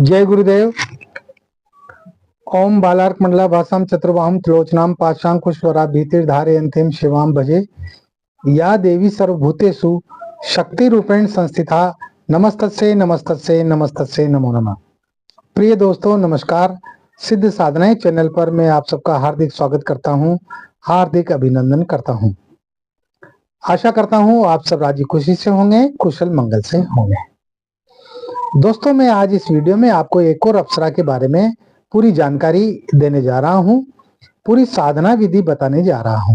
जय गुरुदेव। ओम बालार्क मंडला भाषाम चतुर्बाहुम त्रिलोचनाम पाशांकुशवरा भीतिर्धारयन्तीं शिवाम भजे या देवी सर्वभूतेषु शक्ति रूपेण संस्थिता नमस्तस्यै नमस्तस्यै नमस्तस्यै नमो नमः। प्रिय दोस्तों नमस्कार। सिद्ध साधनाएं चैनल पर मैं आप सबका हार्दिक स्वागत करता हूं, हार्दिक अभिनंदन करता हूं। आशा करता हूं आप सब राजी खुशी से होंगे, कुशल मंगल से होंगे। दोस्तों मैं आज इस वीडियो में आपको एक और अप्सरा के बारे में पूरी जानकारी देने जा रहा हूं, पूरी साधना विधि बताने जा रहा हूं।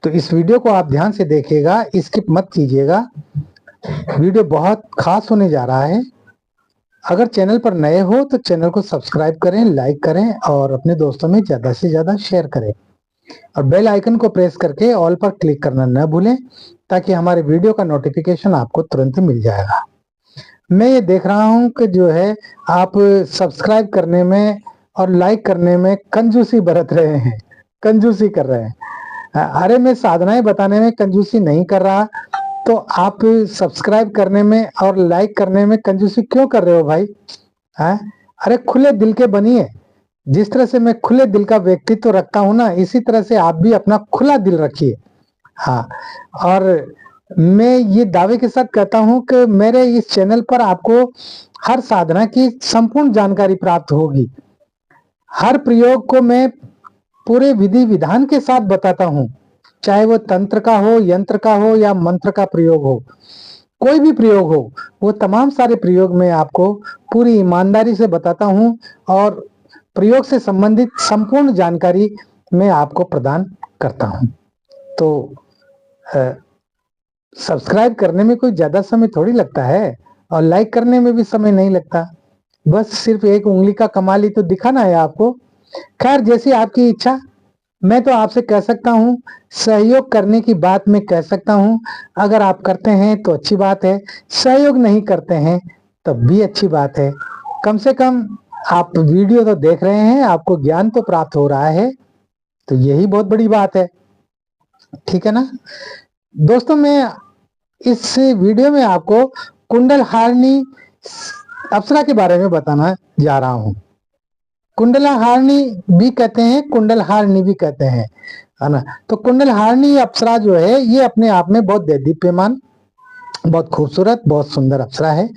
तो इस वीडियो को आप ध्यान से देखिएगा, स्किप मत कीजिएगा। वीडियो बहुत खास होने जा रहा है। अगर चैनल पर नए हो तो चैनल को सब्सक्राइब करें, लाइक करें और अपने दोस्तों में ज्यादा से ज्यादा शेयर करें और बेल आइकन को प्रेस करके ऑल पर क्लिक करना न भूलें, ताकि हमारे वीडियो का नोटिफिकेशन आपको तुरंत मिल जाएगा। मैं ये देख रहा हूं कि जो है आप सब्सक्राइब करने में और लाइक करने में कंजूसी बरत रहे हैं, कंजूसी कर रहे हैं। अरे मैं साधनाएं बताने में कंजूसी नहीं कर रहा, तो आप सब्सक्राइब करने में और लाइक करने में कंजूसी क्यों कर रहे हो भाई? अरे खुले दिल के बनिए। जिस तरह से मैं खुले दिल का व्यक्तित्व रखता हूं ना, इसी तरह से आप भी अपना खुला दिल रखिए। हाँ, और मैं ये दावे के साथ कहता हूं कि मेरे इस चैनल पर आपको हर साधना की संपूर्ण जानकारी प्राप्त होगी। हर प्रयोग को मैं पूरे विधि विधान के साथ बताता हूं, चाहे वो तंत्र का हो, यंत्र का हो या मंत्र का प्रयोग हो, कोई भी प्रयोग हो, वो तमाम सारे प्रयोग मैं आपको पूरी ईमानदारी से बताता हूं और प्रयोग से संबंधित संपूर्ण जानकारी मैं आपको प्रदान करता हूं। तो सब्सक्राइब करने में कोई ज्यादा समय थोड़ी लगता है और लाइक करने में भी समय नहीं लगता। बस सिर्फ एक उंगली का कमाल ही तो दिखाना है आपको। खैर, जैसी आपकी इच्छा। मैं तो आपसे कह सकता हूँ, सहयोग करने की बात मैं कह सकता हूँ। अगर आप करते हैं तो अच्छी बात है, सहयोग नहीं करते हैं तब भी अच्छी बात है। कम से कम आप वीडियो तो देख रहे हैं, आपको ज्ञान तो प्राप्त हो रहा है, तो यही बहुत बड़ी बात है। ठीक है ना दोस्तों? मैं इस वीडियो में आपको कुंडलहारिणी अप्सरा के बारे में बताना जा रहा हूं। कुंडलहारिणी भी कहते हैं, कुंडलहारिणी भी कहते हैं, है ना। तो कुंडलहारिणी अप्सरा जो है ये अपने आप में बहुत देदीप्यमान, बहुत खूबसूरत, बहुत सुंदर अप्सरा है।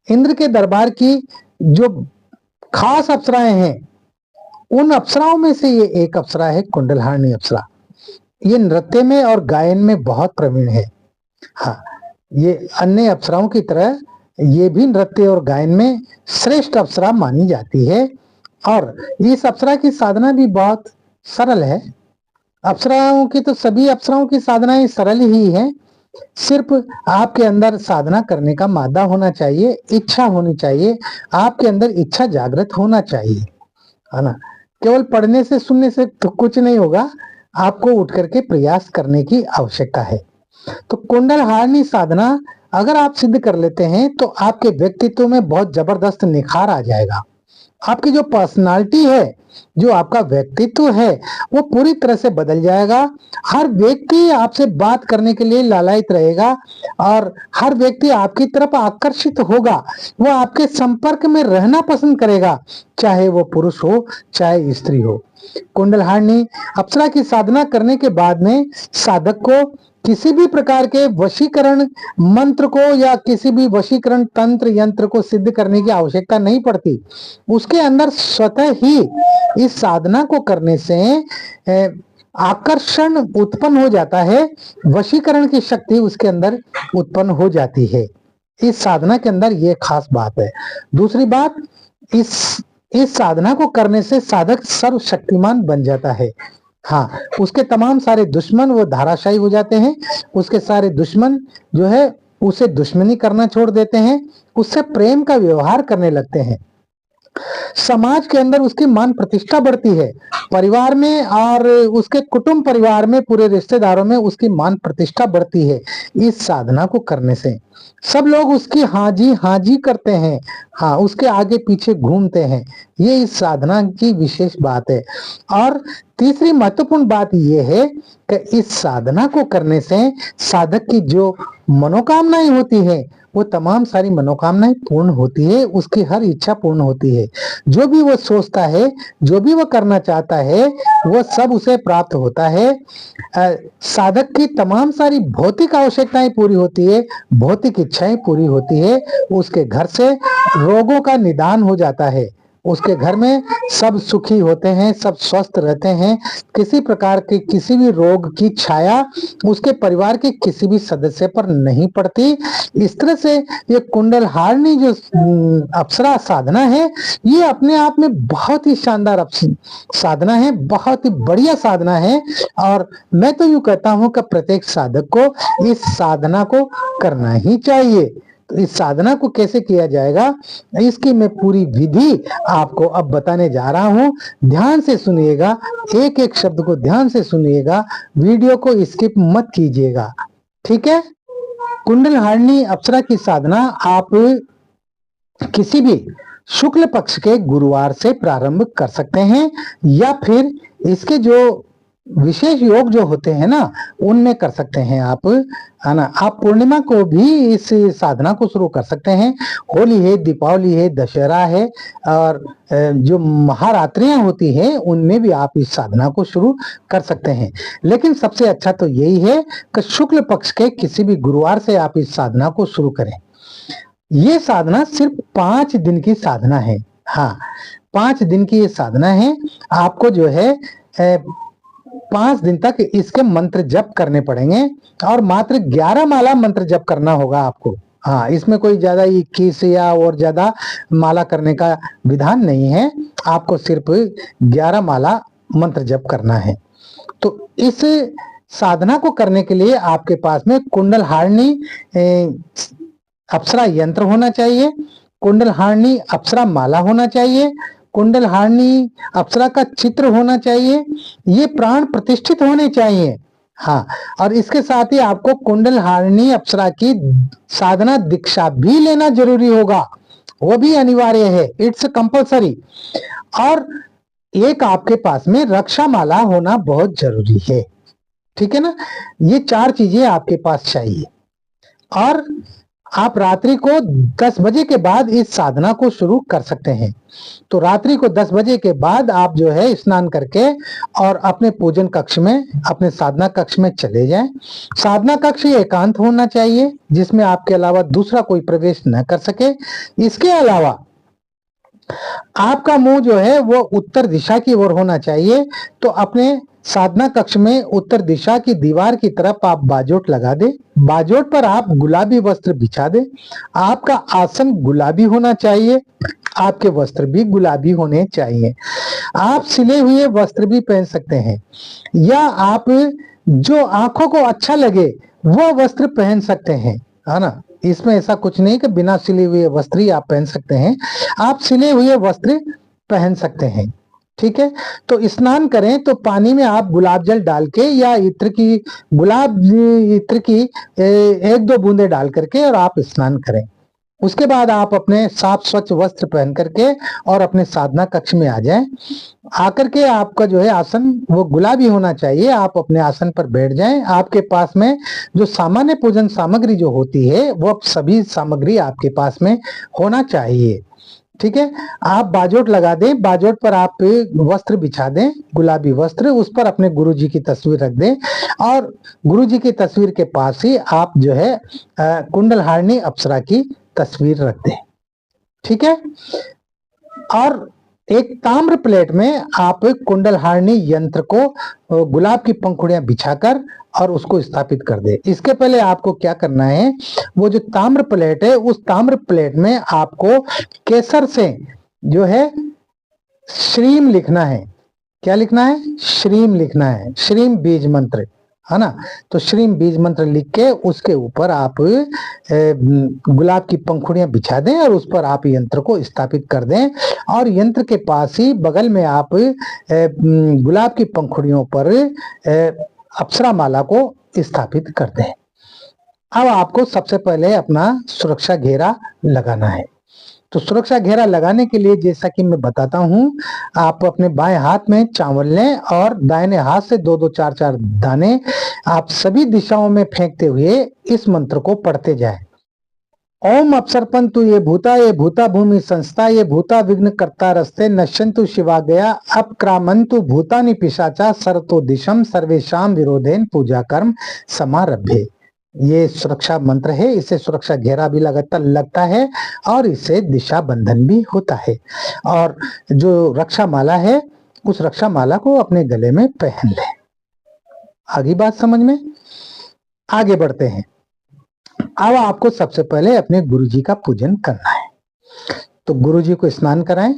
इंद्र के दरबार की जो खास अप्सराएं हैं, उन अप्सराओं में से ये एक अप्सरा है कुंडलहारिणी अप्सरा। ये नृत्य में और गायन में बहुत प्रवीण है। हाँ, ये अन्य अप्सराओं की तरह ये भी नृत्य और गायन में श्रेष्ठ अप्सरा मानी जाती है और इस अप्सरा की साधना भी बहुत सरल है। अप्सराओं की तो सभी अप्सराओं की साधनाएं सरल ही हैं। सिर्फ आपके अंदर साधना करने का मादा होना चाहिए, इच्छा होनी चाहिए, आपके अंदर इच्छा जागृत होना चाहिए, है ना। केवल पढ़ने से सुनने से तो कुछ नहीं होगा, आपको उठ करके प्रयास करने की आवश्यकता है। तो कुंडलहारिणी साधना अगर आप सिद्ध कर लेते हैं तो आपके व्यक्तित्व में बहुत जबरदस्त निखार आ जाएगा। आपकी जो पर्सनालिटी है, जो आपका व्यक्तित्व है, वो पूरी तरह से बदल जाएगा। हर व्यक्ति आपसे बात करने के लिए लालायित रहेगा और हर व्यक्ति आपकी तरफ आकर्षित होगा। वो आपके संपर्क में रहना पसंद करेगा, चाहे वो पुरुष हो चाहे स्त्री हो। कुंडलहारिणी अप्सरा की साधना करने के बाद में साधक को किसी भी प्रकार के वशीकरण मंत्र को या किसी भी वशीकरण तंत्र यंत्र को सिद्ध करने की आवश्यकता नहीं पड़ती। उसके अंदर स्वतः ही इस साधना को करने से आकर्षण उत्पन्न हो जाता है, वशीकरण की शक्ति उसके अंदर उत्पन्न हो जाती है। इस साधना के अंदर ये खास बात है। दूसरी बात, इस साधना को करने से साधक सर्वशक्तिमान बन जाता है। हाँ, उसके तमाम सारे दुश्मन वो धाराशायी हो जाते हैं। उसके सारे दुश्मन जो है उसे दुश्मनी करना छोड़ देते हैं, उससे प्रेम का व्यवहार करने लगते हैं। समाज के अंदर उसकी मान प्रतिष्ठा बढ़ती है, परिवार में और उसके कुटुंब परिवार में, पूरे रिश्तेदारों में उसकी मान प्रतिष्ठा बढ़ती है। इस साधना को करने से सब लोग उसकी हाजी हाजी करते हैं, हाँ, उसके आगे पीछे घूमते हैं। ये इस साधना की विशेष बात है। और तीसरी महत्वपूर्ण बात यह है कि इस साधना को करने से साधक की जो मनोकामनाएं होती है वो तमाम सारी मनोकामनाएं पूर्ण होती है, उसकी हर इच्छा पूर्ण होती है। जो भी वो सोचता है, जो भी वो करना चाहता है, वो सब उसे प्राप्त होता है। साधक की तमाम सारी भौतिक आवश्यकताएं पूरी होती है, भौतिक इच्छाएं पूरी होती है, उसके घर से रोगों का निदान हो जाता है, उसके घर में सब सुखी होते हैं, सब स्वस्थ रहते हैं, किसी प्रकार के किसी भी रोग की छाया उसके परिवार के किसी भी सदस्य पर नहीं पड़ती। इस तरह से ये कुंडलहारिणी जो अप्सरा साधना है, ये अपने आप में बहुत ही शानदार साधना है, बहुत ही बढ़िया साधना है। और मैं तो यूं कहता हूं कि प्रत्येक साधक को इस साधना को करना ही चाहिए। तो इस साधना को कैसे किया जाएगा, इसकी मैं पूरी विधि आपको अब बताने जा रहा हूं। ध्यान से सुनिएगा, एक एक शब्द को ध्यान से सुनिएगा, वीडियो को स्किप मत कीजिएगा, ठीक है। कुंडलहारिणी अप्सरा की साधना आप किसी भी शुक्ल पक्ष के गुरुवार से प्रारंभ कर सकते हैं, या फिर इसके जो विशेष योग जो होते हैं ना, उनमें कर सकते हैं आप, है ना। आप पूर्णिमा को भी इस साधना को शुरू कर सकते हैं। होली है, दीपावली है, दशहरा है, और जो महारात्रियां होती हैं उनमें भी आप इस साधना को शुरू कर सकते हैं। लेकिन सबसे अच्छा तो यही है कि शुक्ल पक्ष के किसी भी गुरुवार से आप इस साधना को शुरू करें। ये साधना सिर्फ 5 दिन की साधना है। हाँ, 5 दिन की ये साधना है। आपको जो है 5 दिन तक इसके मंत्र जप करने पड़ेंगे, और मात्र 11 माला मंत्र जप करना होगा आपको। हाँ, इसमें कोई ज्यादा 21 या और ज्यादा माला करने का विधान नहीं है, आपको सिर्फ 11 माला मंत्र जप करना है। तो इस साधना को करने के लिए आपके पास में कुंडलहारिणी अप्सरा यंत्र होना चाहिए, कुंडलहारिणी अप्सरा माला होना चाहिए, कुंडलहारिणी अप्सरा का चित्र होना चाहिए, ये प्राण प्रतिष्ठित होने चाहिए। हाँ, और इसके साथ ही आपको कुंडलहारिणी अप्सरा की साधना दीक्षा भी लेना जरूरी होगा, वो भी अनिवार्य है, इट्स कंपल्सरी। और एक आपके पास में रक्षा माला होना बहुत जरूरी है, ठीक है ना। ये 4 चीजें आपके पास चाहिए। और आप रात्रि को 10 बजे के बाद इस साधना को शुरू कर सकते हैं। तो रात्रि को 10 बजे के बाद आप जो है स्नान करके और अपने पूजन कक्ष में, अपने साधना कक्ष में चले जाएं। साधना कक्ष एकांत होना चाहिए, जिसमें आपके अलावा दूसरा कोई प्रवेश न कर सके। इसके अलावा आपका मुंह जो है वो उत्तर दिशा की ओर होना चाहिए। तो अपने साधना कक्ष में उत्तर दिशा की दीवार की तरफ आप बाजोट लगा दें, बाजोट पर आप गुलाबी वस्त्र बिछा दें। आपका आसन गुलाबी होना चाहिए, आपके वस्त्र भी गुलाबी होने चाहिए। आप सिले हुए वस्त्र भी पहन सकते हैं, या आप जो आंखों को अच्छा लगे वो वस्त्र पहन सकते हैं, है ना। इसमें ऐसा कुछ नहीं कि बिना सिले हुए वस्त्र ही आप पहन सकते हैं, आप सिले हुए वस्त्र पहन सकते हैं, ठीक है। तो स्नान करें तो पानी में आप गुलाब जल डाल के या इत्र की, गुलाब इत्र की 1-2 बूंदे डाल करके और आप स्नान करें। उसके बाद आप अपने साफ स्वच्छ वस्त्र पहन करके और अपने साधना कक्ष में आ जाएं। आकर के आपका जो है आसन वो गुलाबी होना चाहिए, आप अपने आसन पर बैठ जाएं। आपके पास में जो सामान्य पूजन सामग्री जो होती है वो सभी सामग्री आपके पास में होना चाहिए, ठीक है। आप बाजोट लगा दें, बाजोट पर आप वस्त्र बिछा दें, गुलाबी वस्त्र, उस पर अपने गुरुजी की तस्वीर रख दें, और गुरुजी की तस्वीर के पास ही आप जो है कुंडलहारिणी अप्सरा की तस्वीर रख दें, ठीक है। और एक ताम्र प्लेट में आप कुंडलहारिणी यंत्र को गुलाब की पंखुड़ियां बिछाकर और उसको स्थापित कर दे। इसके पहले आपको क्या करना है, वो जो ताम्र प्लेट है उस ताम्र प्लेट में आपको केसर से जो है श्रीम लिखना है। क्या लिखना है? श्रीम लिखना है, श्रीम बीज मंत्र, है ना। तो श्रीम बीज मंत्र लिख के उसके ऊपर आप गुलाब की पंखुड़ियां बिछा दें और उस पर आप यंत्र को स्थापित कर दें, और यंत्र के पास ही बगल में आप गुलाब की पंखुड़ियों पर अप्सरा माला को स्थापित कर दें। अब आपको सबसे पहले अपना सुरक्षा घेरा लगाना है। तो सुरक्षा घेरा लगाने के लिए जैसा कि मैं बताता हूं, आप अपने बाएं हाथ में चावल लें और दाहिने हाथ से 2-2 4-4 दाने आप सभी दिशाओं में फेंकते हुए इस मंत्र को पढ़ते जाएं। ओम अपसर्पन्तु ये भूता भूमि संस्था ये भूता विघ्न कर्ता रस्ते नश्यन्तु शिवा गया अपक्रामन्तु भूतानि पिशाचा सरतो दिशम सर्वेशाम विरोधेन पूजा कर्म समारभ्य। ये सुरक्षा मंत्र है, इससे सुरक्षा घेरा भी लगता है और इससे दिशा बंधन भी होता है। और जो रक्षा माला है उस रक्षा माला को अपने गले में पहन ले। आगे बात समझ में? आगे बढ़ते हैं। अब आपको सबसे पहले अपने गुरुजी का पूजन करना है। तो गुरुजी को स्नान कराएं,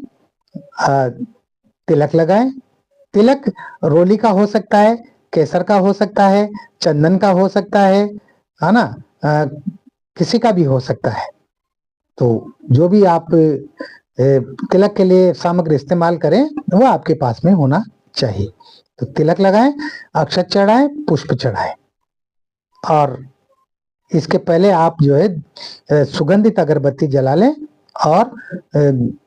तिलक लगाएं। तिलक रोली का हो सकता है, केसर का हो सकता है, चंदन का हो सकता है ना, किसी का भी हो सकता है। तो जो भी आप तिलक के लिए सामग्री इस्तेमाल करें वो आपके पास में होना चाहिए। तो तिलक लगाएं, अक्षत चढ़ाएं, पुष्प चढ़ाएं और इसके पहले आप जो है सुगंधित अगरबत्ती जला लें और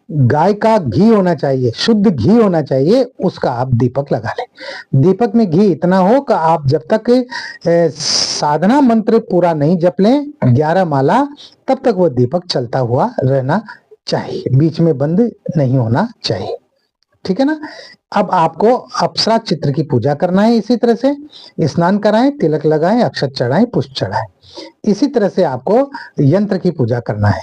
गाय का घी होना चाहिए, शुद्ध घी होना चाहिए, उसका आप दीपक लगा लें। दीपक में घी इतना हो कि आप जब तक साधना मंत्र पूरा नहीं जप लें 11 माला, तब तक वो दीपक चलता हुआ रहना चाहिए, बीच में बंद नहीं होना चाहिए। ठीक है ना। अब आपको अप्सरा चित्र की पूजा करना है। इसी तरह से स्नान कराएं, तिलक लगाएं, अक्षत चढ़ाएं, पुष्प चढ़ाएं। इसी तरह से आपको यंत्र की पूजा करना है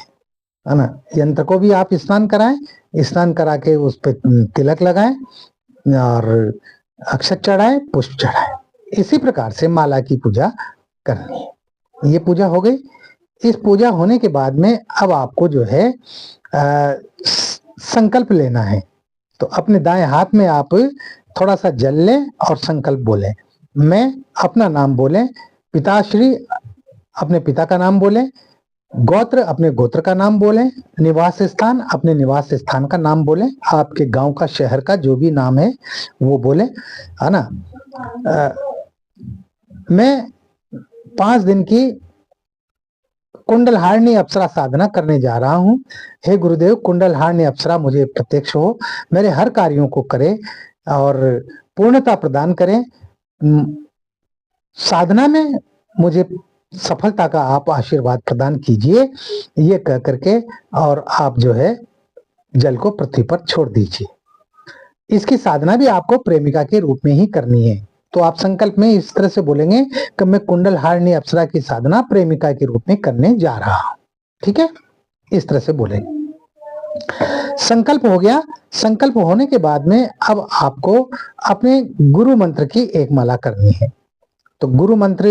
ना। यंत्र को भी आप स्नान कराएं, स्नान करा के उस पर तिलक लगाएं और अक्षत चढ़ाएं, पुष्प चढ़ाएं। इसी प्रकार से माला की पूजा करनी है। ये पूजा हो गई। इस पूजा होने के बाद में अब आपको जो है संकल्प लेना है। तो अपने दाएं हाथ में आप थोड़ा सा जल लें और संकल्प बोलें। मैं अपना नाम बोलें, पिताश्री अपने पिता का नाम बोलें, गोत्र अपने गोत्र का नाम बोलें, निवास स्थान अपने निवास स्थान का नाम बोलें, आपके गांव का शहर का जो भी नाम है वो बोलें, है ना। मैं 5 दिन की कुंडलहारिणी अप्सरा साधना करने जा रहा हूं। हे गुरुदेव, कुंडलहारिणी अप्सरा मुझे प्रत्यक्ष हो, मेरे हर कार्यों को करे और पूर्णता प्रदान करें। साधना में मुझे सफलता का आप आशीर्वाद प्रदान कीजिए। ये कह करके और आप जो है जल को पृथ्वी पर छोड़ दीजिए। इसकी साधना भी आपको प्रेमिका के रूप में ही करनी है। तो आप संकल्प में इस तरह से बोलेंगे कि मैं कुंडलहारिणी अप्सरा की साधना प्रेमिका के रूप में करने जा रहा हूं। ठीक है, इस तरह से बोलेंगे। संकल्प हो गया। संकल्प होने के बाद में अब आपको अपने गुरु मंत्र की एक माला करनी है। तो गुरु मंत्र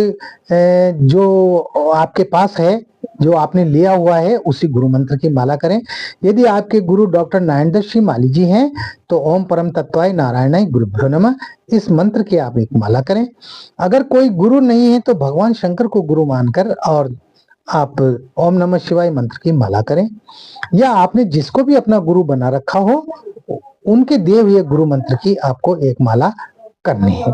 जो आपके पास है, जो आपने लिया हुआ है, उसी गुरु मंत्र की माला करें। यदि आपके गुरु डॉक्टर नारायण श्री माली जी हैं तो ओम परम तत्वाय नारायणाय गुरुभ्यो नमः, इस मंत्र की आप एक माला करें। अगर कोई गुरु नहीं है तो भगवान शंकर को गुरु मानकर और आप ओम नमः शिवाय मंत्र की माला करें। या आपने जिसको भी अपना गुरु बना रखा हो उनके दिए हुए गुरु मंत्र की आपको एक माला करनी है।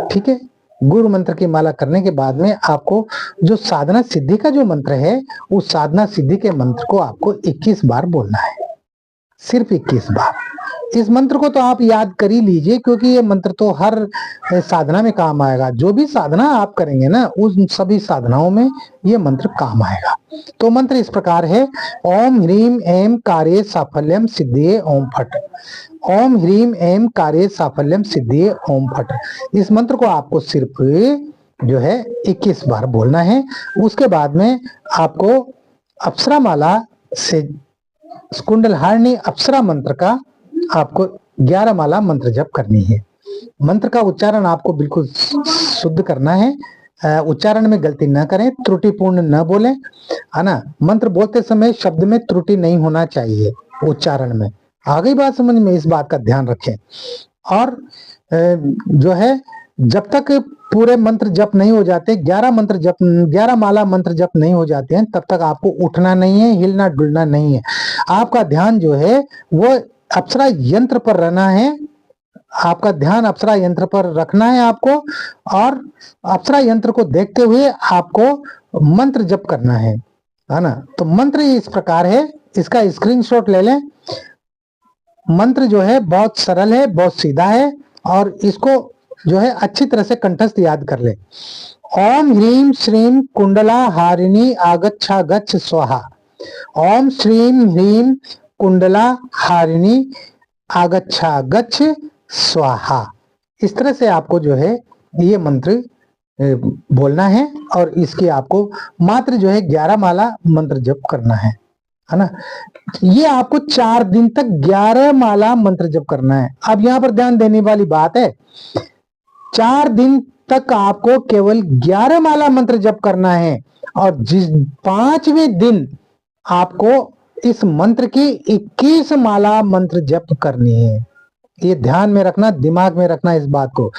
ठीक है। गुरु मंत्र की माला करने के बाद में आपको जो साधना सिद्धि का जो मंत्र है, उस साधना सिद्धि के मंत्र को आपको 21 बार बोलना है, सिर्फ 21 बार। इस मंत्र को तो आप याद कर ही लीजिए, क्योंकि ये मंत्र तो हर साधना में काम आएगा। जो भी साधना आप करेंगे ना, उन सभी साधनाओं में ये मंत्र काम आएगा। तो मंत्र इस प्रकार है, ओम ह्रीम एम कार्ये साफल्यम सिद्धिये ओम फट। ओम ह्रीम एम कार्ये साफल्यम सिद्धिये ओम फट। इस मंत्र को आपको सिर्फ जो है 21 बार बोलना है। उसके बाद में आपको अप्सरा माला से कुंडलहारिणी अप्सरा मंत्र का आपको 11 माला मंत्र जप करनी है। मंत्र का उच्चारण आपको बिल्कुल शुद्ध करना है। उच्चारण में गलती न करें, त्रुटिपूर्ण न बोलें, है ना। मंत्र बोलते समय शब्द में त्रुटि नहीं होना चाहिए उच्चारण में। आगे बात समझ में, इस बात का ध्यान रखें। और जो है जब तक पूरे मंत्र जप नहीं हो जाते, 11 माला मंत्र जप नहीं हो जाते हैं, तब तक आपको उठना नहीं है, हिलना डुलना नहीं है। आपका ध्यान जो है वो अप्सरा यंत्र पर रहना है। आपका ध्यान अप्सरा यंत्र पर रखना है आपको, और अप्सरा यंत्र को देखते हुए आपको मंत्र जप करना है। है ना। तो मंत्र इस प्रकार है, इसका स्क्रीनशॉट ले लें। मंत्र जो है बहुत सरल है, बहुत सीधा है, और इसको जो है अच्छी तरह से कंठस्थ याद कर ले। ओम ह्रीम श्रीम कुंडला हारिणी आगच्छा गच्छ स्वाहा। ओम श्रीम ह्रीम कुंडला हारिणी आगच्छा गच्छ स्वाहा। इस तरह से आपको जो है ये मंत्र बोलना है, और इसकी आपको मात्र जो है 11 माला मंत्र जप करना है ना। ये आपको 4 दिन तक 11 माला मंत्र जप करना है। अब यहाँ पर ध्यान देने वाली बात है, 4 दिन तक आपको केवल 11 माला मंत्र जप करना है, और जिस 5वें दिन आपको इस मंत्र की 21 माला मंत्र जप करनी है। ये ध्यान में रखना, दिमाग में रखना इस बात को।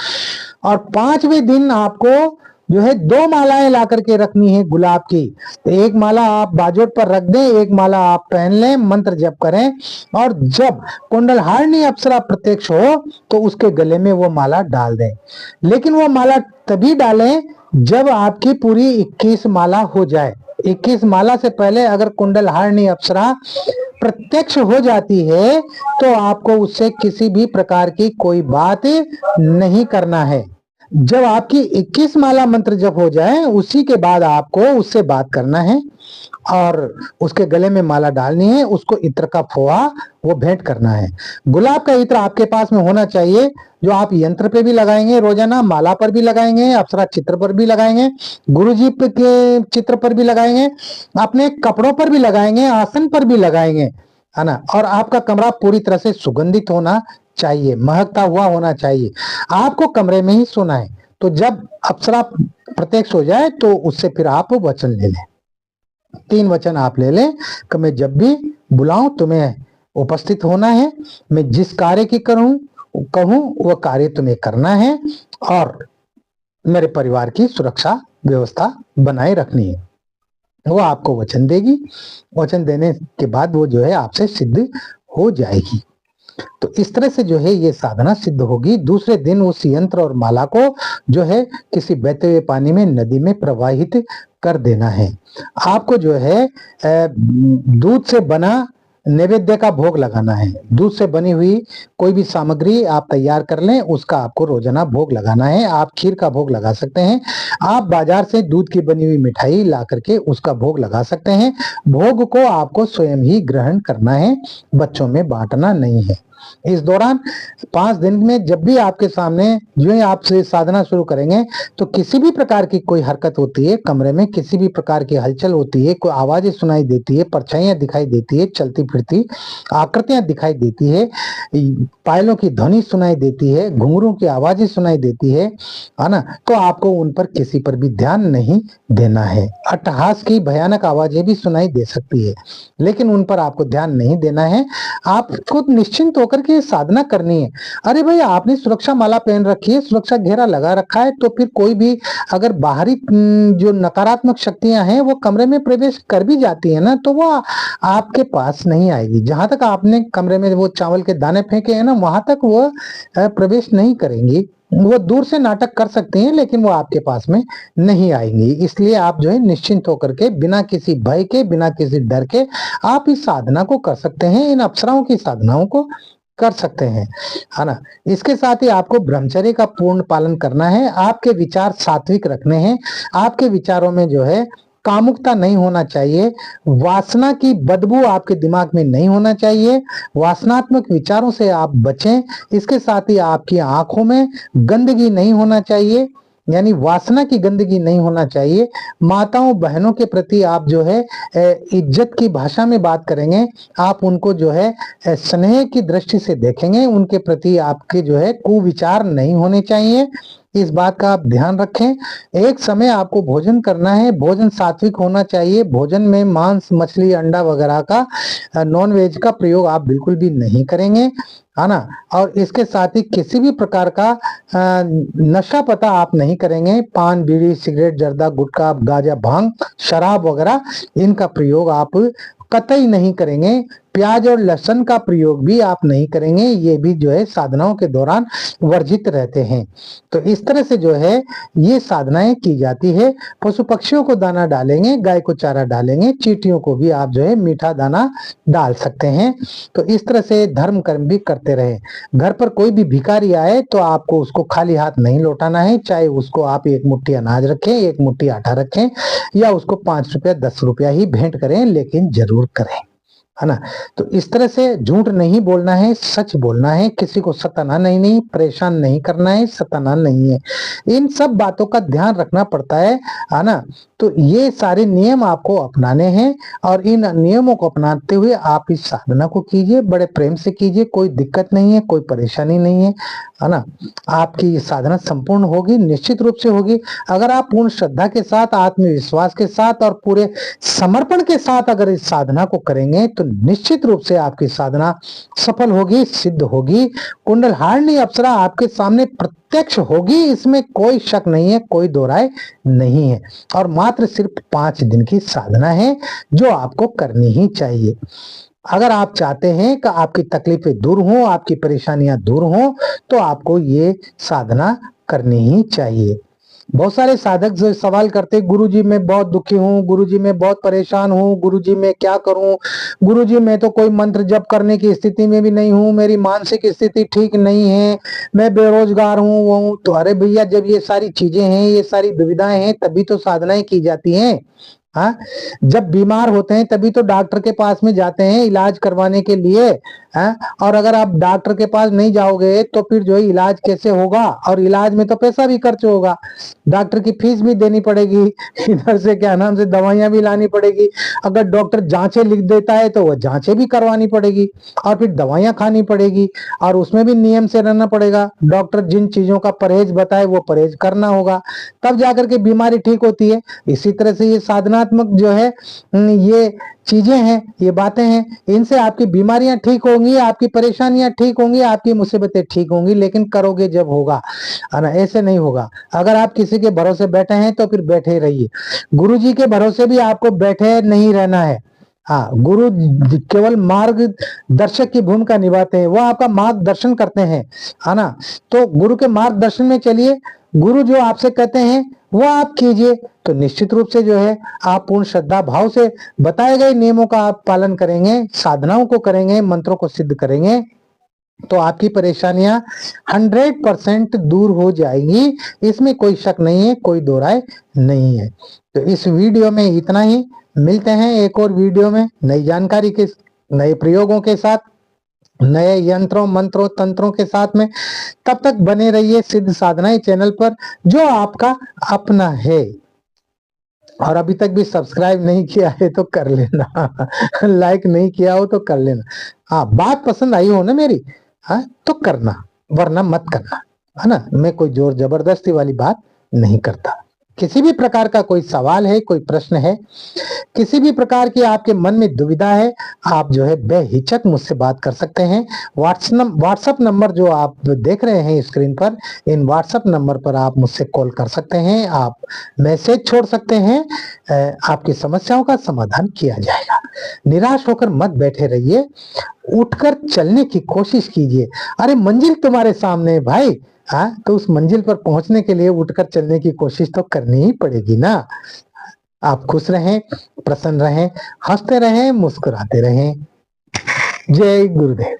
और 5वें दिन आपको जो है 2 मालाएं ला करके रखनी है गुलाब की। तो एक माला आप बाजोट पर रख दें, एक माला आप पहन लें, मंत्र जप करें, और जब कुंडलहारिणी अप्सरा प्रत्यक्ष हो तो उसके गले में वो माला डाल दें। लेकिन वो माला तभी डालें जब आपकी पूरी 21 माला हो जाए। 21 माला से पहले अगर कुंडलहारिणी अप्सरा प्रत्यक्ष हो जाती है तो आपको उससे किसी भी प्रकार की कोई बात नहीं करना है। जब आपकी 21 माला मंत्र जप हो जाए उसी के बाद आपको उससे बात करना है, और उसके गले में माला डालनी है, उसको इत्र का फोहा वो भेंट करना है। गुलाब का इत्र आपके पास में होना चाहिए, जो आप यंत्र पे भी लगाएंगे रोजाना, माला पर भी लगाएंगे, अप्सरा चित्र पर भी लगाएंगे, गुरुजी के चित्र पर भी लगाएंगे, अपने कपड़ों पर भी लगाएंगे, आसन पर भी लगाएंगे, है ना। और आपका कमरा पूरी तरह से सुगंधित होना चाहिए, महकता हुआ होना चाहिए। आपको कमरे में ही सोना है। तो जब अप्सरा प्रत्यक्ष हो जाए तो उससे फिर आप वचन ले लें। 3 वचन आप ले लें कि मैं जब भी बुलाऊं तुम्हें उपस्थित होना है, मैं जिस कार्य की कहूं वह कार्य तुम्हें करना है, और मेरे परिवार की सुरक्षा व्यवस्था बनाए रखनी है। वो आपको वचन देगी। वचन देने के बाद वो जो है आपसे सिद्ध हो जाएगी। तो इस तरह से जो है ये साधना सिद्ध होगी। दूसरे दिन उस यंत्र और माला को जो है किसी बहते हुए पानी में, नदी में प्रवाहित कर देना है। आपको जो है दूध से बना नैवेद्य का भोग लगाना है। दूध से बनी हुई कोई भी सामग्री आप तैयार कर लें, उसका आपको रोजाना भोग लगाना है। आप खीर का भोग लगा सकते हैं, आप बाजार से दूध की बनी हुई मिठाई ला करके उसका भोग लगा सकते हैं। भोग को आपको स्वयं ही ग्रहण करना है, बच्चों में बांटना नहीं है। इस दौरान 5 दिन में जब भी आपके सामने जो है आप साधना शुरू करेंगे तो किसी भी प्रकार की कोई हरकत होती है, कमरे में किसी भी प्रकार की हलचल होती है, कोई आवाजें सुनाई देती है, परछाइयां दिखाई देती है, चलती फिरती आकृतियां दिखाई देती है, पायलों की ध्वनि सुनाई देती है, घुंघरू की आवाजें सुनाई देती है ना, तो आपको उन पर किसी पर भी ध्यान नहीं देना है। अट्टहास की भयानक आवाजें भी सुनाई दे सकती है, लेकिन उन पर आपको ध्यान नहीं देना है। आपको निश्चिंत होकर के साधना करनी है। अरे भाई, आपने सुरक्षा माला पहन रखी है, सुरक्षा घेरा लगा रखा है, तो फिर कोई भी अगर बाहरी जो नकारात्मक शक्तियां हैं वो कमरे में प्रवेश कर भी जाती है ना, तो वो आपके पास नहीं आएगी। जहां तक आपने कमरे में वो चावल के दाने फेंके हैं ना, वहां तक वो प्रवेश नहीं करेंगी। वो दूर से नाटक कर सकते हैं, लेकिन वो आपके पास में नहीं आएंगी। इसलिए आप जो है निश्चिंत होकर के, बिना किसी भय के, बिना किसी डर के आप इस साधना को कर सकते हैं, इन अप्सराओं की साधनाओं को कर सकते हैं, है ना। इसके साथ ही आपको ब्रह्मचर्य का पूर्ण पालन करना है। आपके विचार सात्विक रखने हैं। आपके विचारों में जो है कामुकता नहीं होना चाहिए, वासना की बदबू आपके दिमाग में नहीं होना चाहिए, वासनात्मक विचारों से आप बचें। इसके साथ ही आपकी आंखों में गंदगी नहीं होना चाहिए, यानी वासना की गंदगी नहीं होना चाहिए। माताओं बहनों के प्रति आप जो है इज्जत की भाषा में बात करेंगे, आप उनको जो है स्नेह की दृष्टि से देखेंगे, उनके प्रति आपके जो है कुविचार नहीं होने चाहिए। इस बात का आप ध्यान रखें। एक समय आपको भोजन करना है, भोजन सात्विक होना चाहिए। भोजन में मांस, मछली, अंडा वगैरह का, नॉन वेज का प्रयोग आप बिल्कुल भी नहीं करेंगे, है ना। और इसके साथ ही किसी भी प्रकार का नशा पता आप नहीं करेंगे। पान, बीड़ी, सिगरेट, जर्दा, गुटखा, गांजा, भांग, शराब वगैरह इनका प्रयोग आप कतई नहीं करेंगे। प्याज और लहसुन का प्रयोग भी आप नहीं करेंगे, ये भी जो है साधनाओं के दौरान वर्जित रहते हैं। तो इस तरह से जो है ये साधनाएं की जाती है। पशु पक्षियों को दाना डालेंगे, गाय को चारा डालेंगे, चींटियों को भी आप जो है मीठा दाना डाल सकते हैं। तो इस तरह से धर्म कर्म भी करते रहे। घर पर कोई भी भिखारी आए तो आपको उसको खाली हाथ नहीं लौटाना है, चाहे उसको आप एक मुट्ठी अनाज रखें, एक मुट्ठी आटा रखें, या उसको 5 रुपया 10 रुपया ही भेंट करें, लेकिन जरूर करें, है ना। तो इस तरह से झूठ नहीं बोलना है, सच बोलना है, किसी को सताना नहीं, परेशान नहीं करना है, सताना नहीं है। इन सब बातों का ध्यान रखना पड़ता है ना। तो ये सारे नियम आपको अपनाने हैं और इन नियमों को अपनाते हुए आप इस साधना को कीजिए, बड़े प्रेम से कीजिए, कोई दिक्कत नहीं है, कोई परेशानी नहीं है ना। आपकी ये साधना संपूर्ण होगी, निश्चित रूप से होगी। अगर आप पूर्ण श्रद्धा के साथ, आत्मविश्वास के साथ और पूरे समर्पण के साथ अगर इस साधना को करेंगे तो निश्चित रूप से आपकी साधना सफल होगी, सिद्ध होगी। कुंडलहारिणी अप्सरा आपके सामने प्रत्यक्ष होगी, इसमें कोई शक नहीं है, कोई दो राय नहीं है। और मात्र सिर्फ 5 दिन की साधना है जो आपको करनी ही चाहिए। अगर आप चाहते हैं कि आपकी तकलीफें दूर हों, आपकी परेशानियां दूर हों, तो आपको ये साधना करनी ही चाहिए। बहुत सारे साधक जो सवाल करते हैं, गुरुजी मैं बहुत दुखी हूँ, गुरुजी मैं बहुत परेशान हूँ, गुरुजी मैं क्या करूँ, गुरुजी मैं तो कोई मंत्र जप करने की स्थिति में भी नहीं हूँ, मेरी मानसिक स्थिति ठीक नहीं है, मैं बेरोजगार हूँ वो हूँ। तो अरे भैया, जब ये सारी चीजें हैं, ये सारी दुविधाएं हैं, तभी तो साधनाएं की जाती हैं। हाँ, जब बीमार होते हैं तभी तो डॉक्टर के पास में जाते हैं इलाज करवाने के लिए। और अगर आप डॉक्टर के पास नहीं जाओगे तो फिर जो है इलाज कैसे होगा, और इलाज में तो पैसा भी खर्च होगा, डॉक्टर की फीस भी देनी पड़ेगी, इधर से क्या नाम से दवाइयां भी लानी पड़ेगी। अगर डॉक्टर जांचें लिख देता है तो वह जांचें भी करवानी पड़ेगी, और फिर दवाइयां खानी पड़ेगी, और उसमें भी नियम से रहना पड़ेगा। डॉक्टर जिन चीजों का परहेज बताए वो परहेज करना होगा, तब जाकर के बीमारी ठीक होती है। इसी तरह से ये साधनात्मक जो है ये चीजें हैं, ये बातें हैं, इनसे आपकी बीमारियां ठीक होंगी, आपकी परेशानियां ठीक होंगी, आपकी मुसीबतें ठीक होंगी, लेकिन करोगे जब होगा, है ना, ऐसे नहीं होगा। अगर आप किसी के भरोसे बैठे हैं तो फिर बैठे रहिए। गुरु जी के भरोसे भी आपको बैठे नहीं रहना है। हाँ, गुरु केवल मार्ग दर्शक की भूमिका निभाते हैं, वो आपका मार्गदर्शन करते हैं, है ना। तो गुरु के मार्गदर्शन में चलिए, गुरु जो आपसे कहते हैं वो आप कीजिए, तो निश्चित रूप से जो है आप पूर्ण श्रद्धा भाव से बताए गए नियमों का आप पालन करेंगे, साधनाओं को करेंगे, मंत्रों को सिद्ध करेंगे, तो आपकी परेशानियां 100% दूर हो जाएंगी। इसमें कोई शक नहीं है, कोई दो राय नहीं है। तो इस वीडियो में इतना ही। मिलते हैं एक और वीडियो में नई जानकारी के, नए प्रयोगों के साथ, नए यंत्रों मंत्रों तंत्रों के साथ में। तब तक बने रहिए सिद्ध साधनाएं चैनल पर, जो आपका अपना है। और अभी तक भी सब्सक्राइब नहीं किया है तो कर लेना, लाइक नहीं किया हो तो कर लेना। हाँ, बात पसंद आई हो ना मेरी, हाँ तो करना, वरना मत करना, है ना। मैं कोई जोर जबरदस्ती वाली बात नहीं करता। किसी भी प्रकार का कोई सवाल है, कोई प्रश्न है, किसी भी प्रकार की आपके मन में दुविधा है, आप जो है बेहिचक मुझसे बात कर सकते हैं। व्हाट्सएप नंबर जो आप देख रहे हैं स्क्रीन पर, इन व्हाट्सएप नंबर पर आप मुझसे कॉल कर सकते हैं, आप मैसेज छोड़ सकते हैं, आपकी समस्याओं का समाधान किया जाएगा। निराश होकर मत बैठे रहिए, उठकर चलने की कोशिश कीजिए। अरे मंजिल तुम्हारे सामने है भाई, हाँ, तो उस मंजिल पर पहुंचने के लिए उठकर चलने की कोशिश तो करनी ही पड़ेगी ना। आप खुश रहें, प्रसन्न रहें, हंसते रहें, मुस्कुराते रहें। जय गुरुदेव।